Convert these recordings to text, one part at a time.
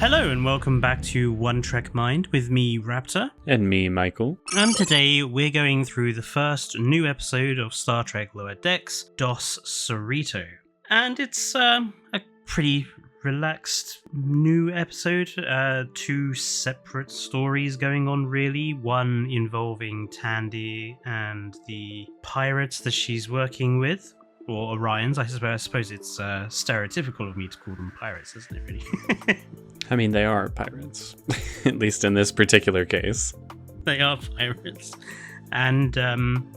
Hello and welcome back to One Trek Mind with me, Raptor. And me, Michael. And today we're going through the first new episode of Star Trek Lower Decks, Dos Cerritos. And it's a pretty relaxed new episode. Two separate stories going on, really. One involving Tandy and the pirates that she's working with. Or Orions, I suppose it's stereotypical of me to call them pirates, isn't it, really? I mean, they are pirates, at least in this particular case. They are pirates. And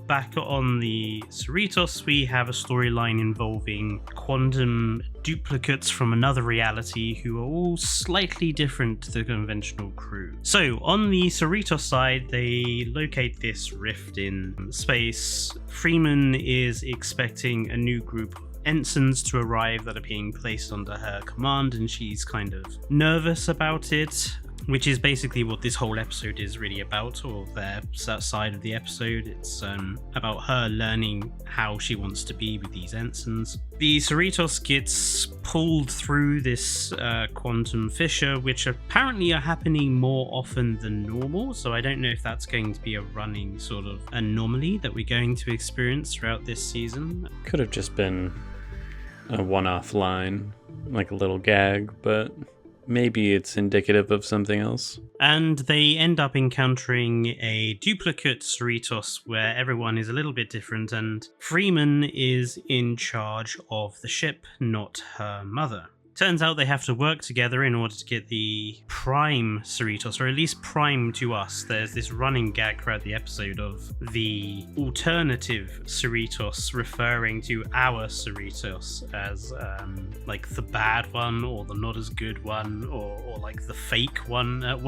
back on the Cerritos, we have a storyline involving quantum duplicates from another reality who are all slightly different to the conventional crew. So, on the Cerritos side, they locate this rift in space. Freeman is expecting a new group of ensigns to arrive that are being placed under her command, and she's kind of nervous about it. Which is basically what this whole episode is really about, or their side of the episode. It's about her learning how she wants to be with these ensigns. The Cerritos gets pulled through this quantum fissure, which apparently are happening more often than normal, so I don't know if that's going to be a running sort of anomaly that we're going to experience throughout this season. Could have just been a one-off line, like a little gag, but maybe it's indicative of something else. And they end up encountering a duplicate Cerritos where everyone is a little bit different, and Freeman is in charge of the ship, not her mother. Turns out they have to work together in order to get the prime Cerritos, or at least prime to us. There's this running gag throughout the episode of the alternative Cerritos referring to our Cerritos as like the bad one, or the not as good one, or like the fake one at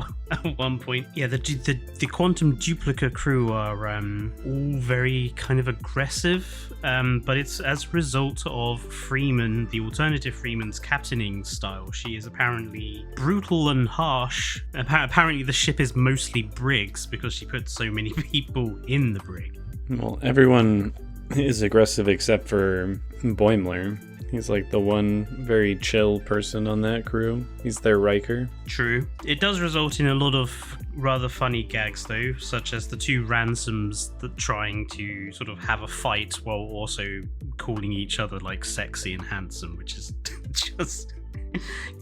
one point. Yeah, the quantum duplicate crew are all very kind of aggressive, but it's as a result of Freeman, the alternative Freeman's captaining style. She is apparently brutal and harsh. Apparently the ship is mostly brigs because she put so many people in the brig. Well, everyone is aggressive except for Boimler. He's like the one very chill person on that crew. He's their Riker. True. It does result in a lot of rather funny gags, though, such as the two ransoms that trying to sort of have a fight while also calling each other like sexy and handsome, which is just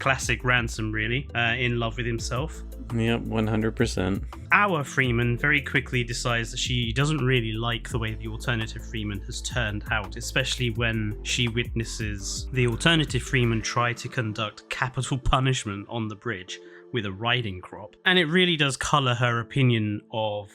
classic Ransom, really, in love with himself. Yep, 100%. Our Freeman very quickly decides that she doesn't really like the way the alternative Freeman has turned out, especially when she witnesses the alternative Freeman try to conduct capital punishment on the bridge with a riding crop. And it really does colour her opinion of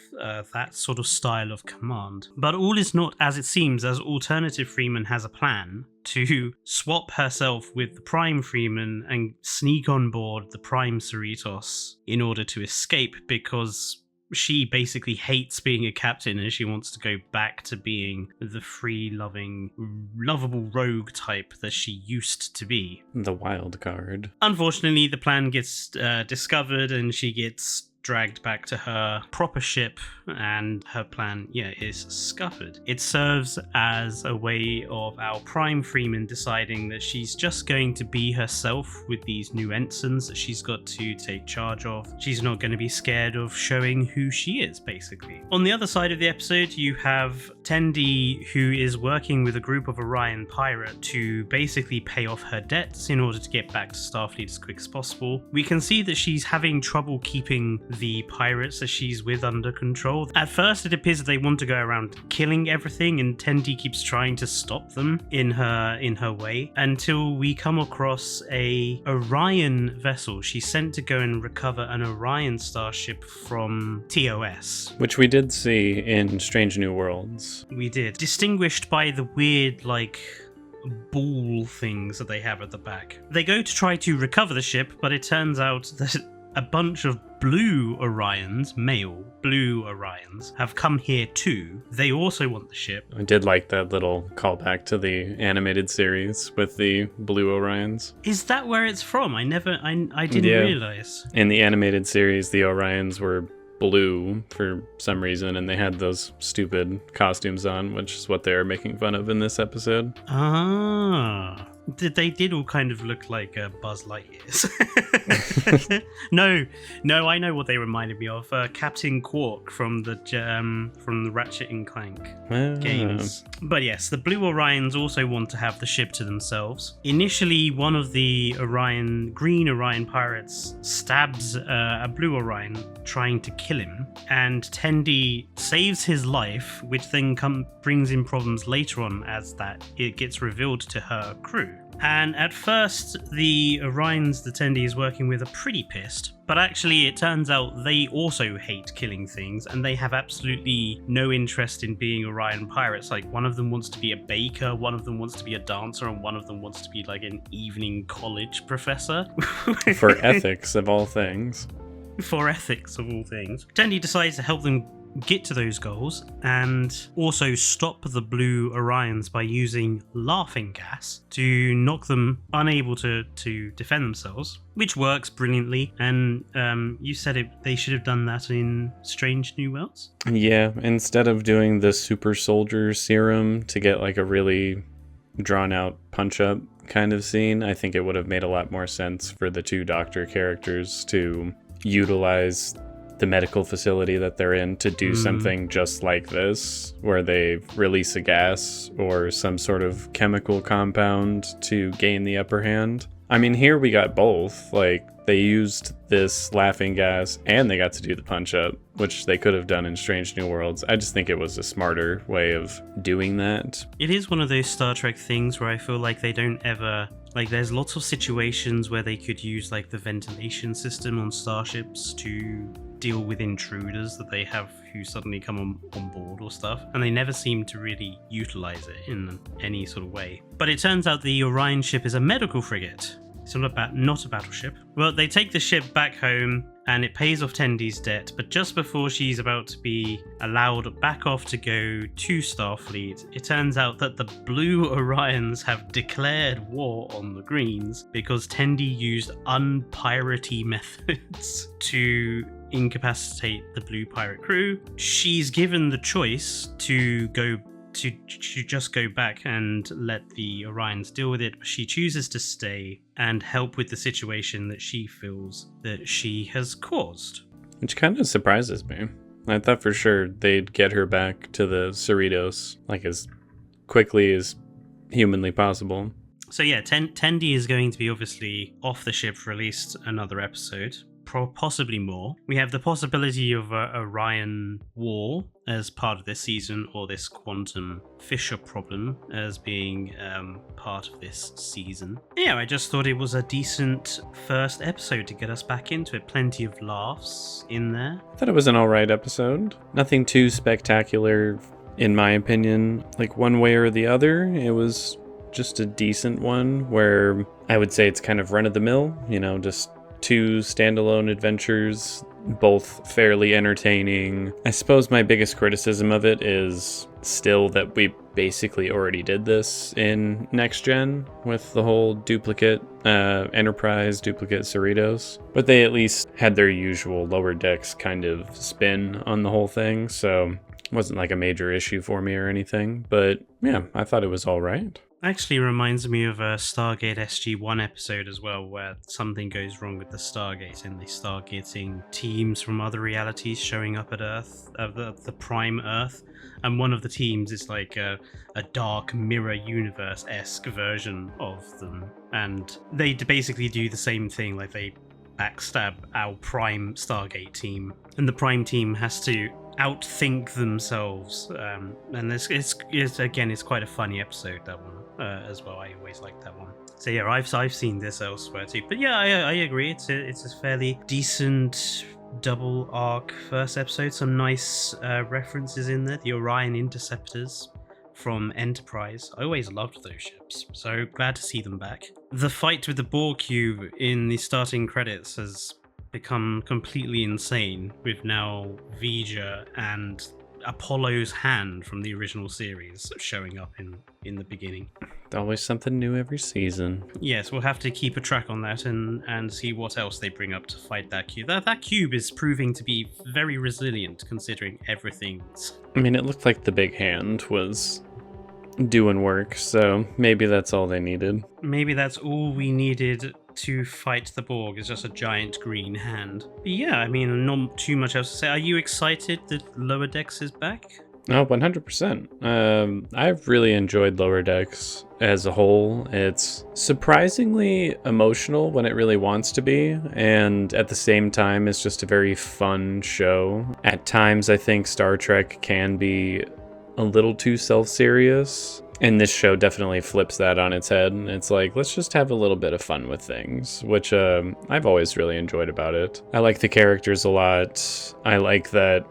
that sort of style of command. But all is not as it seems, as alternative Freeman has a plan to swap herself with the Prime Freeman and sneak on board the Prime Cerritos in order to escape, because she basically hates being a captain and she wants to go back to being the free-loving, lovable rogue type that she used to be. The wild card. Unfortunately, the plan gets discovered and she gets dragged back to her proper ship, and her plan, is scuppered. It serves as a way of our Prime Freeman deciding that she's just going to be herself with these new ensigns that she's got to take charge of. She's not going to be scared of showing who she is, basically. On the other side of the episode, you have Tendi, who is working with a group of Orion pirates to basically pay off her debts in order to get back to Starfleet as quick as possible. We can see that she's having trouble keeping the pirates that she's with under control. At first, it appears that they want to go around killing everything, and Tendi keeps trying to stop them in her way, until we come across a Orion vessel. She's sent to go and recover an Orion starship from TOS. Which we did see in Strange New Worlds. We did. Distinguished by the weird, ball things that they have at the back. They go to try to recover the ship, but it turns out that a bunch of blue Orions, male blue Orions, have come here too. They also want the ship. I did like that little callback to the animated series with the blue Orions. Is that where it's from? I didn't realize. In the animated series, the Orions were blue for some reason, and they had those stupid costumes on, which is what they're making fun of in this episode. Ah. They did all kind of look like Buzz Lightyears. No, I know what they reminded me of. Captain Quark from the Ratchet and Clank games. But yes, the Blue Orions also want to have the ship to themselves. Initially, one of the Green Orion pirates stabs a Blue Orion trying to kill him, and Tendi saves his life, which then brings in problems later on as that it gets revealed to her crew. And at first, the Orions the Tendi is working with are pretty pissed, but actually it turns out they also hate killing things, and they have absolutely no interest in being Orion pirates. Like, one of them wants to be a baker, one of them wants to be a dancer, and one of them wants to be like an evening college professor. For ethics of all things. For ethics of all things. Tendi decides to help them get to those goals and also stop the Blue Orions by using laughing gas to knock them unable to defend themselves, which works brilliantly. And you said they should have done that in Strange New Worlds? Yeah, instead of doing the super soldier serum to get like a really drawn out punch up kind of scene, I think it would have made a lot more sense for the two Doctor characters to utilize the medical facility that they're in to do something just like this, where they release a gas or some sort of chemical compound to gain the upper hand. I mean, here we got both. Like, they used this laughing gas and they got to do the punch up, which they could have done in Strange New Worlds. I just think it was a smarter way of doing that. It is one of those Star Trek things where I feel like they don't ever... Like, there's lots of situations where they could use, like, the ventilation system on starships to deal with intruders that they have who suddenly come on board or stuff, and they never seem to really utilize it in any sort of way. But it turns out the Orion ship is a medical frigate. It's not a battleship. Well, they take the ship back home, and it pays off Tendi's debt, but just before she's about to be allowed back off to go to Starfleet, it turns out that the Blue Orions have declared war on the Greens because Tendi used unpiratey methods to incapacitate the Blue Pirate crew. She's given the choice to just go back and let the Orions deal with it, but she chooses to stay and help with the situation that she feels that she has caused. Which kind of surprises me. I thought for sure they'd get her back to the Cerritos, like, as quickly as humanly possible. So yeah, Tendi is going to be obviously off the ship for at least another episode. Possibly more. We have the possibility of a Orion war as part of this season, or this quantum fissure problem as being part of this season. Yeah, I just thought it was a decent first episode to get us back into it. Plenty of laughs in there. I thought it was an alright episode. Nothing too spectacular, in my opinion, like one way or the other. It was just a decent one where I would say it's kind of run-of-the-mill, just two standalone adventures, both fairly entertaining. I suppose my biggest criticism of it is still that we basically already did this in Next Gen with the whole duplicate Enterprise, duplicate Cerritos. But they at least had their usual Lower Decks kind of spin on the whole thing, so it wasn't like a major issue for me or anything. But yeah, I thought it was all right. Actually reminds me of a Stargate SG-1 episode as well, where something goes wrong with the Stargate and they start getting teams from other realities showing up at Earth, the Prime Earth, and one of the teams is like a Dark Mirror Universe-esque version of them, and they basically do the same thing, like they backstab our Prime Stargate team, and the Prime team has to outthink themselves, and it's quite a funny episode, that one. As well, I always like that one. So yeah, I've seen this elsewhere too. But yeah, I agree. It's a fairly decent double arc first episode. Some nice references in there. The Orion Interceptors from Enterprise. I always loved those ships, so glad to see them back. The fight with the Borg cube in the starting credits has become completely insane, with now Vija and Apollo's hand from the original series showing up in the beginning. Always something new every season. Yes, we'll have to keep a track on that and see what else they bring up to fight that cube. That cube is proving to be very resilient considering everything. I mean, it looked like the big hand was doing work, so maybe that's all they needed. Maybe that's all we needed to fight the Borg, is just a giant green hand. But yeah, I mean, not too much else to say. Are you excited that Lower Decks is back? Oh, 100%. I've really enjoyed Lower Decks as a whole. It's surprisingly emotional when it really wants to be, and at the same time, it's just a very fun show. At times, I think Star Trek can be a little too self-serious, and this show definitely flips that on its head. It's like, let's just have a little bit of fun with things, which I've always really enjoyed about it. I like the characters a lot. I like that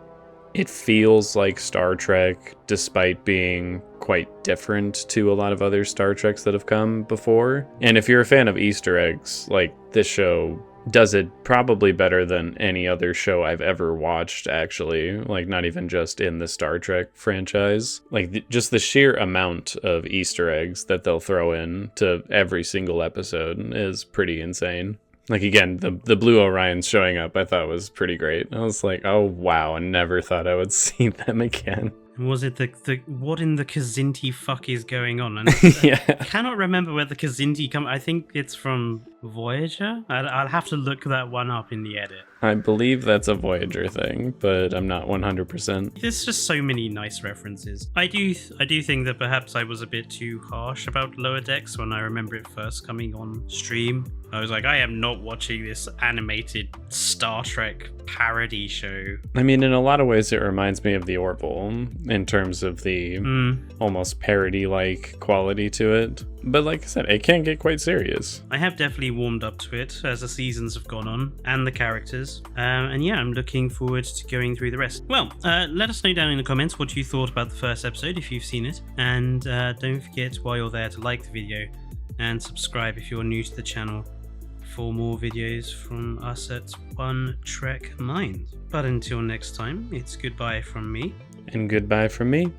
it feels like Star Trek, despite being quite different to a lot of other Star Treks that have come before. And if you're a fan of Easter eggs, like, this show does it probably better than any other show I've ever watched, actually. Like, not even just in the Star Trek franchise. Like, just the sheer amount of Easter eggs that they'll throw in to every single episode is pretty insane. Like, again, the Blue Orions showing up, I thought was pretty great. I was like, oh, wow, I never thought I would see them again. Was it the what in the Kazinti fuck is going on? And Yeah. I cannot remember where the Kazinti come. I think it's from Voyager. I'll have to look that one up in the edit. I believe that's a Voyager thing, but I'm not 100%. There's just so many nice references. I do think that perhaps I was a bit too harsh about Lower Decks when I remember it first coming on stream. I was like, I am not watching this animated Star Trek parody show. I mean, in a lot of ways, it reminds me of The Orville in terms of the almost parody-like quality to it. But like I said, it can get quite serious. I have definitely warmed up to it as the seasons have gone on, and the characters. And yeah, I'm looking forward to going through the rest. Well, let us know down in the comments what you thought about the first episode if you've seen it. And don't forget, while you're there, to like the video and subscribe if you're new to the channel for more videos from us at One Trek Mind. But until next time, it's goodbye from me. And goodbye from me.